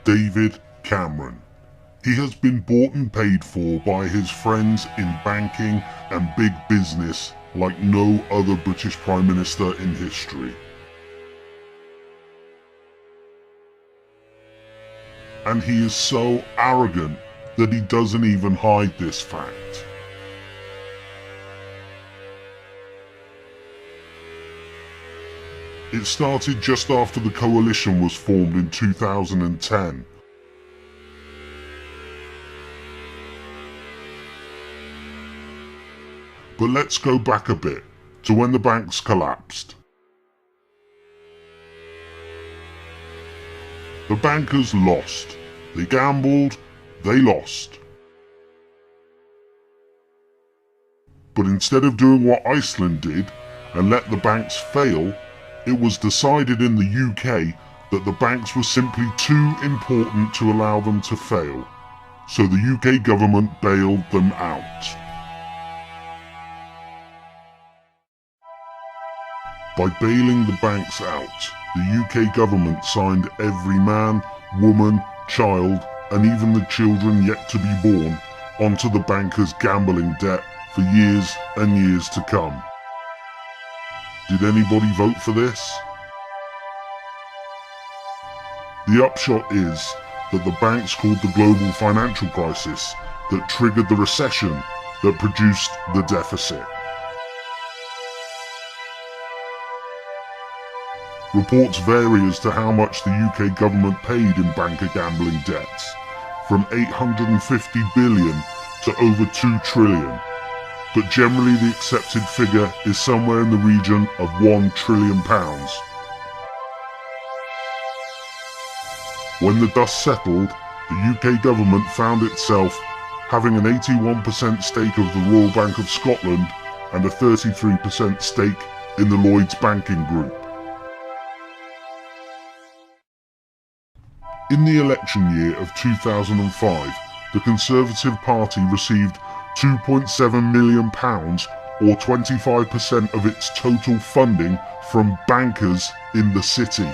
David Cameron. He has been bought and paid for by his friends in banking and big business like no other British Prime Minister in history. And he is so arrogant that he doesn't even hide this fact. It started just after the coalition was formed in 2010. But let's go back a bit to when the banks collapsed. The bankers lost. They gambled, they lost. But instead of doing what Iceland did and let the banks fail, it was decided in the UK that the banks were simply too important to allow them to fail. So the UK government bailed them out. By bailing the banks out, the UK government signed every man, woman, child, and even the children yet to be born onto the bankers' gambling debt for years and years to come. Did anybody vote for this? The upshot is that the banks caused the global financial crisis that triggered the recession that produced the deficit. Reports vary as to how much the UK government paid in banker gambling debts, from 850 billion to over 2 trillion, but generally the accepted figure is somewhere in the region of £1 trillion. When the dust settled, the UK government found itself having an 81% stake of the Royal Bank of Scotland and a 33% stake in the Lloyds banking group. In the election year of 2005, the Conservative Party received £2.7 million, or 25% of its total funding, from bankers in the city.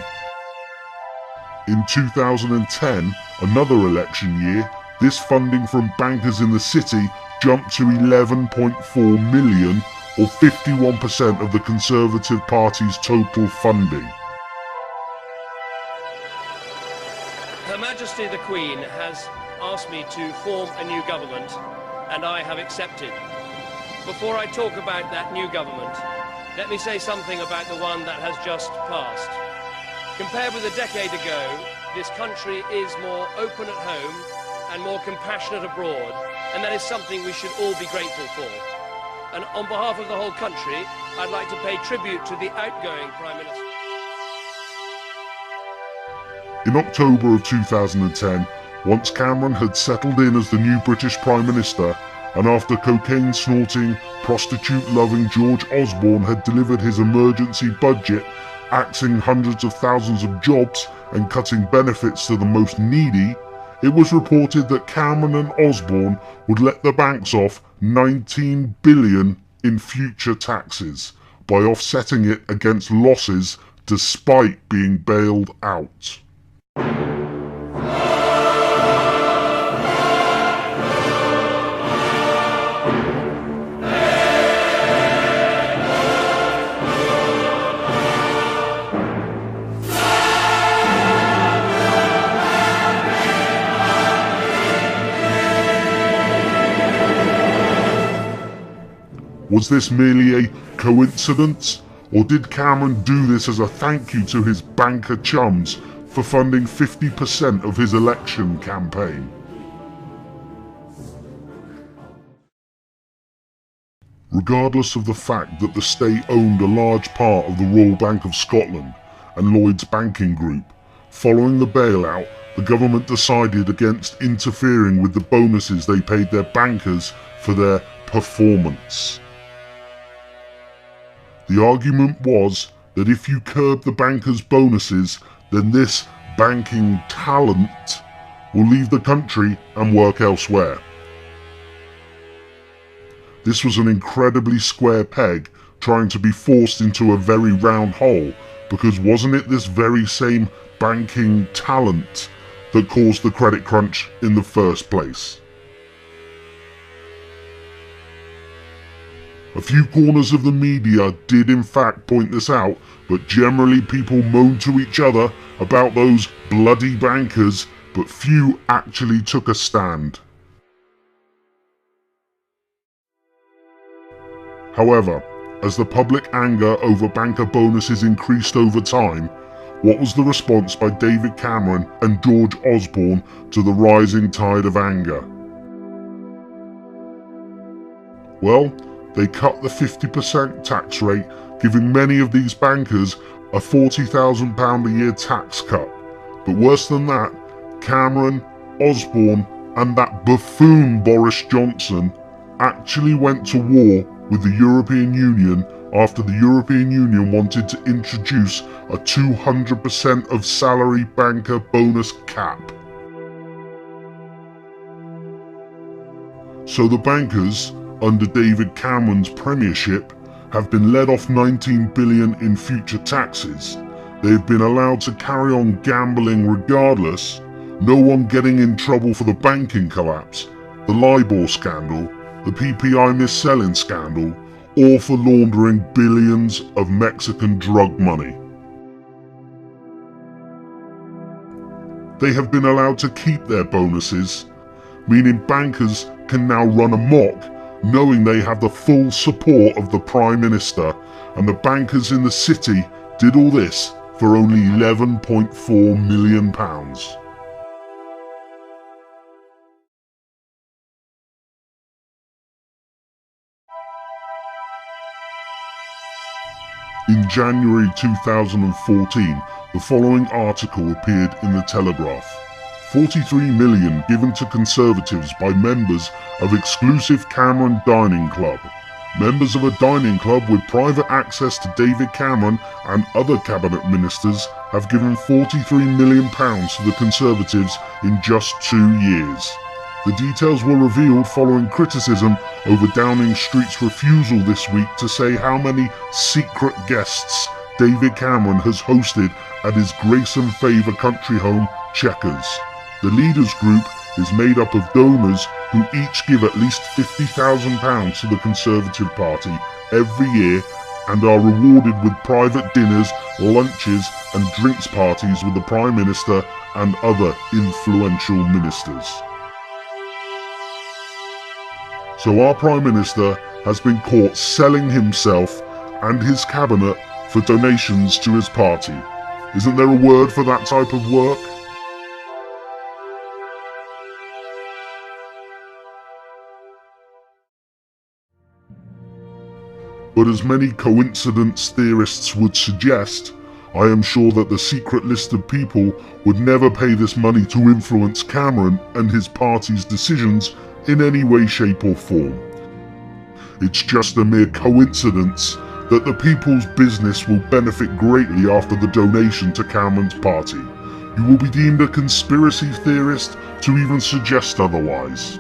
In 2010, another election year, this funding from bankers in the city jumped to £11.4 million, or 51% of the Conservative Party's total funding. Her Majesty the Queen has asked me to form a new government, and I have accepted. Before I talk about that new government, let me say something about the one that has just passed. Compared with a decade ago, this country is more open at home and more compassionate abroad, and that is something we should all be grateful for. And on behalf of the whole country, I'd like to pay tribute to the outgoing Prime Minister. In October of 2010, once Cameron had settled in as the new British Prime Minister, and after cocaine-snorting, prostitute-loving George Osborne had delivered his emergency budget, axing hundreds of thousands of jobs and cutting benefits to the most needy, it was reported that Cameron and Osborne would let the banks off $19 billion in future taxes by offsetting it against losses despite being bailed out. Was this merely a coincidence, or did Cameron do this as a thank you to his banker chums for funding 50% of his election campaign? Regardless of the fact that the state owned a large part of the Royal Bank of Scotland and Lloyds banking group, following the bailout, the government decided against interfering with the bonuses they paid their bankers for their performance. The argument was that if you curb the bankers' bonuses, then this banking talent will leave the country and work elsewhere. This was an incredibly square peg trying to be forced into a very round hole, because wasn't it this very same banking talent that caused the credit crunch in the first place. A few corners of the media did in fact point this out, but generally people moaned to each other about those bloody bankers, but few actually took a stand. However, as the public anger over banker bonuses increased over time, what was the response by David Cameron and George Osborne to the rising tide of anger? Well, they cut the 50% tax rate, giving many of these bankers a £40,000 a year tax cut. But worse than that, Cameron, Osborne and that buffoon Boris Johnson actually went to war with the European Union after the European Union wanted to introduce a 200% of salary banker bonus cap. So the bankers, under David Cameron's premiership, have been let off $19 billion in future taxes. They've been allowed to carry on gambling regardless, no one getting in trouble for the banking collapse, the LIBOR scandal, the PPI mis-selling scandal, or for laundering billions of Mexican drug money. They have been allowed to keep their bonuses, meaning bankers can now run amok, knowing they have the full support of the Prime Minister, and the bankers in the city did all this for only £11.4 million. In January 2014, the following article appeared in the Telegraph. 43 million given to Conservatives by members of exclusive Cameron Dining Club. Members of a dining club with private access to David Cameron and other cabinet ministers have given £43 million to the Conservatives in just 2 years. The details were revealed following criticism over Downing Street's refusal this week to say how many secret guests David Cameron has hosted at his grace and favour country home, Chequers. The leaders group is made up of donors who each give at least £50,000 to the Conservative Party every year and are rewarded with private dinners, lunches and drinks parties with the Prime Minister and other influential ministers. So our Prime Minister has been caught selling himself and his cabinet for donations to his party. Isn't there a word for that type of work? But as many coincidence theorists would suggest, I am sure that the secret list of people would never pay this money to influence Cameron and his party's decisions in any way, shape or form. It's just a mere coincidence that the people's business will benefit greatly after the donation to Cameron's party. You will be deemed a conspiracy theorist to even suggest otherwise.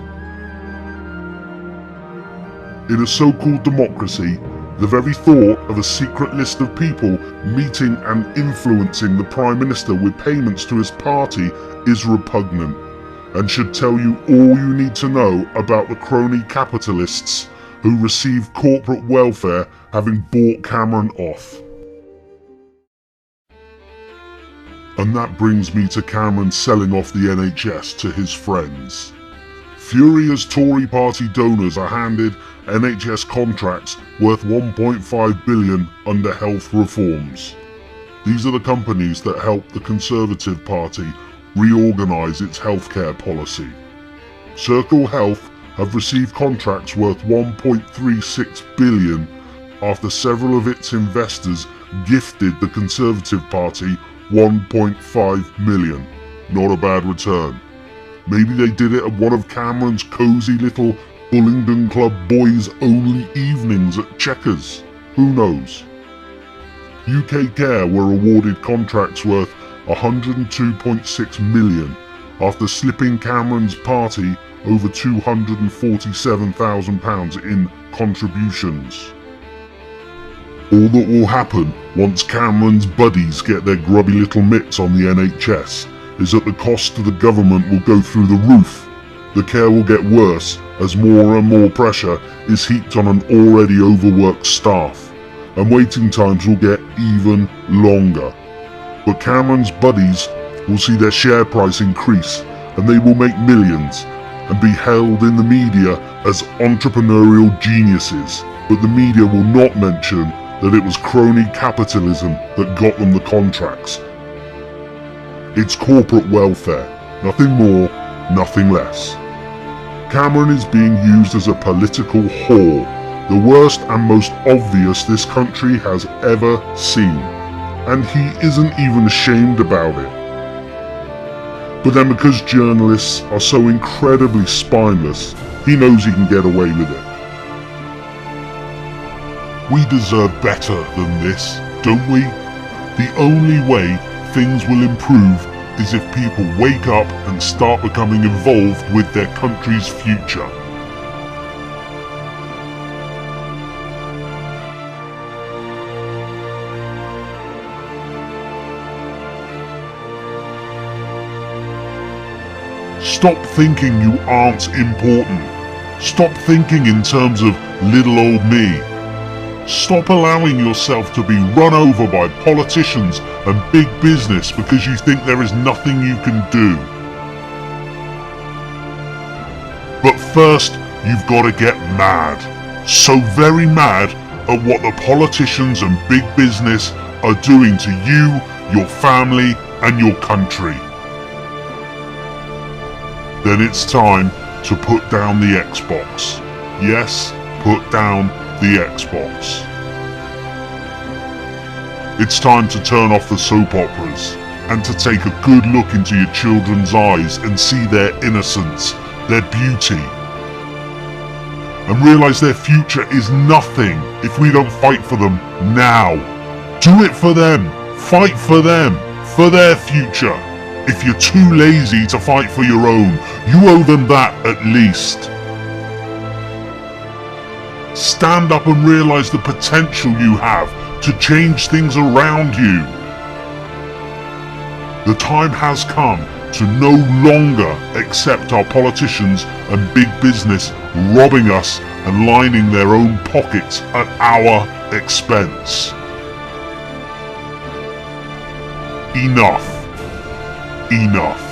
In a so-called democracy, the very thought of a secret list of people meeting and influencing the Prime Minister with payments to his party is repugnant, and should tell you all you need to know about the crony capitalists who receive corporate welfare having bought Cameron off. And that brings me to Cameron selling off the NHS to his friends. Furious Tory party donors are handed NHS contracts worth £1.5 billion under health reforms. These are the companies that helped the Conservative Party reorganise its healthcare policy. Circle Health have received contracts worth £1.36 billion after several of its investors gifted the Conservative Party £1.5 million. Not a bad return. Maybe they did it at one of Cameron's cosy little Bullingdon Club boys only evenings at Chequers. Who knows? UK Care were awarded contracts worth £102.6 million after slipping Cameron's party over £247,000 in contributions. All that will happen once Cameron's buddies get their grubby little mitts on the NHS is that the cost to the government will go through the roof. The care will get worse as more and more pressure is heaped on an already overworked staff, and waiting times will get even longer. But Cameron's buddies will see their share price increase, and they will make millions and be held in the media as entrepreneurial geniuses. But the media will not mention that it was crony capitalism that got them the contracts. It's corporate welfare, nothing more, nothing less. Cameron is being used as a political whore, the worst and most obvious this country has ever seen, and he isn't even ashamed about it. But then because journalists are so incredibly spineless, he knows he can get away with it. We deserve better than this, don't we? The only way things will improve is if people wake up and start becoming involved with their country's future. Stop thinking you aren't important. Stop thinking in terms of little old me. Stop allowing yourself to be run over by politicians and big business because you think there is nothing you can do. But first, you've got to get mad. So very mad at what the politicians and big business are doing to you, your family, and your country. Then it's time to put down the Xbox. Yes, put down the Xbox. It's time to turn off the soap operas and to take a good look into your children's eyes and see their innocence, their beauty, and realise their future is nothing if we don't fight for them now. Do it for them. Fight for them, for their future. If you're too lazy to fight for your own, you owe them that at least. Stand up and realise the potential you have to change things around you. The time has come to no longer accept our politicians and big business robbing us and lining their own pockets at our expense. Enough. Enough.